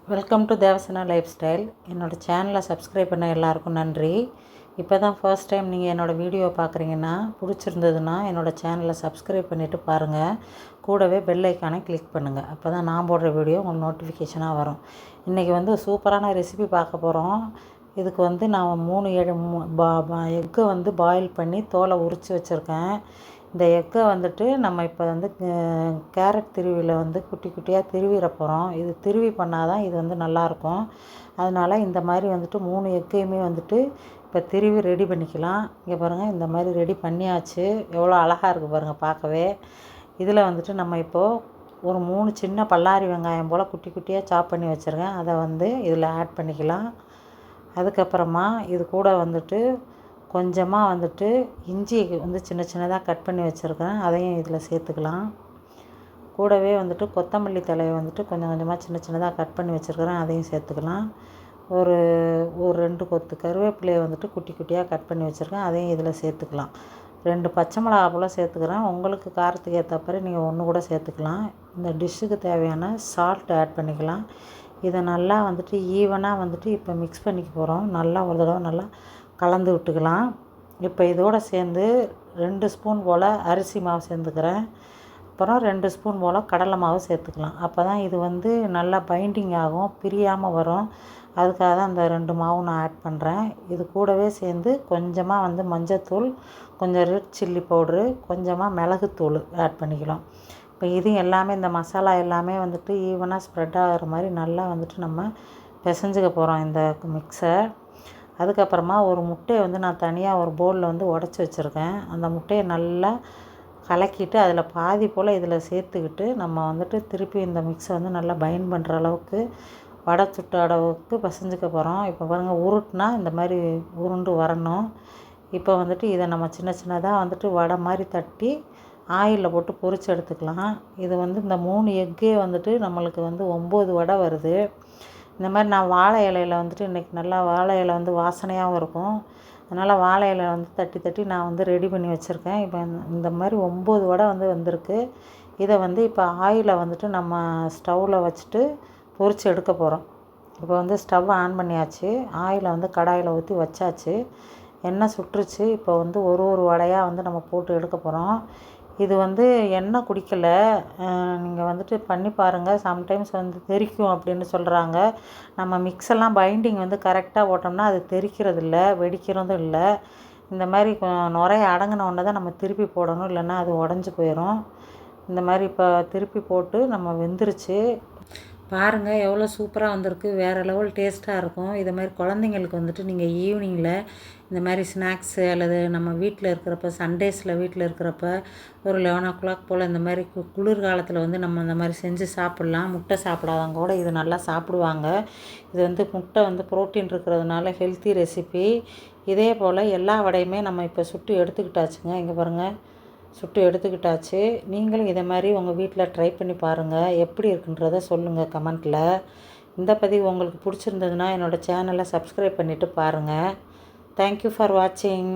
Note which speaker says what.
Speaker 1: Welcome to Devasena life style. என்னோடய சேனலை subscribe பண்ண எல்லாருக்கும் நன்றி. இப்போ தான் ஃபர்ஸ்ட் டைம் நீங்கள் என்னோடய வீடியோ பார்க்குறீங்கன்னா, பிடிச்சிருந்ததுன்னா என்னோடய சேனலை சப்ஸ்கிரைப் பண்ணிவிட்டு பாருங்கள். கூடவே பெல் ஐக்கானை கிளிக் பண்ணுங்கள். அப்போ தான் நான் போடுற வீடியோ உங்களுக்கு நோட்டிஃபிகேஷனாக வரும். இன்றைக்கி சூப்பரான ரெசிபி பார்க்க போகிறோம். இதுக்கு நான் 3 எக்கை பாயில் பண்ணி தோலை உரித்து வச்சுருக்கேன். இந்த எக்கை நம்ம இப்போ கேரட் திருவியில் குட்டி குட்டியாக திருவிட போகிறோம். இது திருவி பண்ணால் தான் இது நல்லாயிருக்கும். அதனால் இந்த மாதிரி 3 எக்கையுமே இப்போ திருவி ரெடி பண்ணிக்கலாம். இங்கே பாருங்கள், இந்த மாதிரி ரெடி பண்ணியாச்சு. எவ்வளோ அழகாக இருக்குது பாருங்கள் பார்க்கவே. இதில் நம்ம இப்போது ஒரு 3 சின்ன பல்லாரி வெங்காயம் போல் குட்டி குட்டியாக சாப் பண்ணி வச்சுருக்கேன். அதை இதில் ஆட் பண்ணிக்கலாம். அதுக்கப்புறமா இது கூட கொஞ்சமாக இஞ்சி சின்ன சின்னதாக கட் பண்ணி வச்சுருக்கேன். அதையும் இதில் சேர்த்துக்கலாம். கூடவே கொத்தமல்லி தலையை கொஞ்சம் கொஞ்சமாக சின்ன சின்னதாக கட் பண்ணி வச்சுருக்கிறேன். அதையும் சேர்த்துக்கலாம். ஒரு 2 கொத்து கருவேப்பிலையை குட்டி குட்டியாக கட் பண்ணி வச்சுருக்கேன். அதையும் இதில் சேர்த்துக்கலாம். 2 பச்சை மிளகா போல் சேர்த்துக்கிறேன். உங்களுக்கு காரத்துக்கு ஏற்றப்பற நீங்கள் 1 கூட சேர்த்துக்கலாம். இந்த டிஷ்ஷுக்கு தேவையான சால்ட் ஆட் பண்ணிக்கலாம். இதை நல்லா ஈவனாக இப்போ மிக்ஸ் பண்ணிக்க போகிறோம். நல்லா ஒரு தடவை நல்லா கலந்து விட்டுக்கலாம். இப்போ இதோடு சேர்ந்து 2 ஸ்பூன் போல் அரிசி மாவு சேர்த்துக்கிறேன். அப்புறம் 2 ஸ்பூன் போல் கடலை மாவு சேர்த்துக்கலாம். அப்போ தான் இது நல்லா பைண்டிங் ஆகும், பிரியாமல் வரும். அதுக்காக தான் அந்த 2 மாவும் நான் ஆட் பண்ணுறேன். இது கூடவே சேர்ந்து கொஞ்சமாக மஞ்சத்தூள், கொஞ்சம் ரெட் சில்லி பவுட்ரு, கொஞ்சமாக மிளகுத்தூள் ஆட் பண்ணிக்கலாம். இப்போ இது எல்லாமே இந்த மசாலா எல்லாமே ஈவனாக ஸ்ப்ரெட் ஆகிற மாதிரி நல்லா நம்ம பிசைஞ்சுக்க போகிறோம் இந்த மிக்ஸை. அதுக்கப்புறமா ஒரு முட்டையை நான் தனியாக ஒரு பவுலில் உடச்சி வச்சுருக்கேன். அந்த முட்டையை நல்லா கலக்கிட்டு அதில் பாதி போல் இதில் சேர்த்துக்கிட்டு நம்ம திருப்பி இந்த மிக்ஸை நல்லா பைண்ட் பண்ணுற அளவுக்கு வடை சுட்ட அளவுக்கு பிசைஞ்சுக்க போகிறோம். இப்போ பாருங்கள், உருட்டுனா இந்த மாதிரி உருண்டு வரணும். இப்போ இதை நம்ம சின்ன சின்னதாக வடை மாதிரி தட்டி ஆயிலில் போட்டு பொரித்து எடுத்துக்கலாம். இது இந்த 3 எக்கே நம்மளுக்கு 9 வடை வருது. இந்த மாதிரி நான் வாழை இலையில் இன்றைக்கி நல்லா வாழை இலை வாசனையாகவும் இருக்கும். அதனால் வாழை இலை தட்டி தட்டி நான் ரெடி பண்ணி வச்சுருக்கேன். இப்போ இந்த மாதிரி 9 வடை வந்திருக்கு. இதை இப்போ ஆயிலை நம்ம ஸ்டவ்வில் வச்சுட்டு பொரித்து எடுக்க போகிறோம். இப்போ ஸ்டவ் ஆன் பண்ணியாச்சு. ஆயிலை கடாயில் ஊற்றி வச்சாச்சு. எண்ணெய் சுட்டுருச்சு. இப்போ ஒரு வடையாக நம்ம போட்டு எடுக்க போகிறோம். இது எண்ணெய் குடிக்கலை. நீங்கள் பண்ணி பாருங்கள். சம்டைம்ஸ் தெறிக்கும் அப்படின்னு சொல்கிறாங்க. நம்ம மிக்ஸெல்லாம் பைண்டிங் கரெக்டாக போட்டோம்னா அது தெறிக்கிறது இல்லை, வெடிக்கிறதும் இல்லை. இந்த மாதிரி நுரைய அடங்கின உடனே தான் நம்ம திருப்பி போடணும், இல்லைன்னா அது உடஞ்சி போயிடும். இந்த மாதிரி இப்போ திருப்பி போட்டு நம்ம வெந்துருச்சு. பாருங்கள் எவ்வளோ சூப்பராக வந்திருக்கு. வேறு லெவல் டேஸ்ட்டாக இருக்கும். இது மாதிரி குழந்தைங்களுக்கு நீங்கள் ஈவினிங்கில் இந்த மாதிரி ஸ்நாக்ஸு அல்லது நம்ம வீட்டில் இருக்கிறப்ப சண்டேஸில் வீட்டில் இருக்கிறப்ப ஒரு 11 o'clock போல் இந்த மாதிரி குளிர்காலத்தில் நம்ம இந்த மாதிரி செஞ்சு சாப்பிட்லாம். முட்டை சாப்பிடாதவங்க கூட இது நல்லா சாப்பிடுவாங்க. இது முட்டை ப்ரோட்டீன் இருக்கிறதுனால ஹெல்த்தி ரெசிபி. இதே போல் எல்லா வடையுமே நம்ம இப்போ சுட்டு எடுத்துக்கிட்டாச்சுங்க. இங்கே பாருங்கள், சுட்டு எடுத்துக்கிட்டாச்சு. நீங்களும் இதை மாதிரி உங்கள் வீட்டில் ட்ரை பண்ணி பாருங்கள். எப்படி இருக்குன்றதை சொல்லுங்கள் கமெண்ட்டில். இந்த பதிவு உங்களுக்கு பிடிச்சிருந்ததுன்னா என்னோடய சேனலை சப்ஸ்கிரைப் பண்ணிவிட்டு பாருங்கள். தேங்க்யூ ஃபார் வாட்சிங்.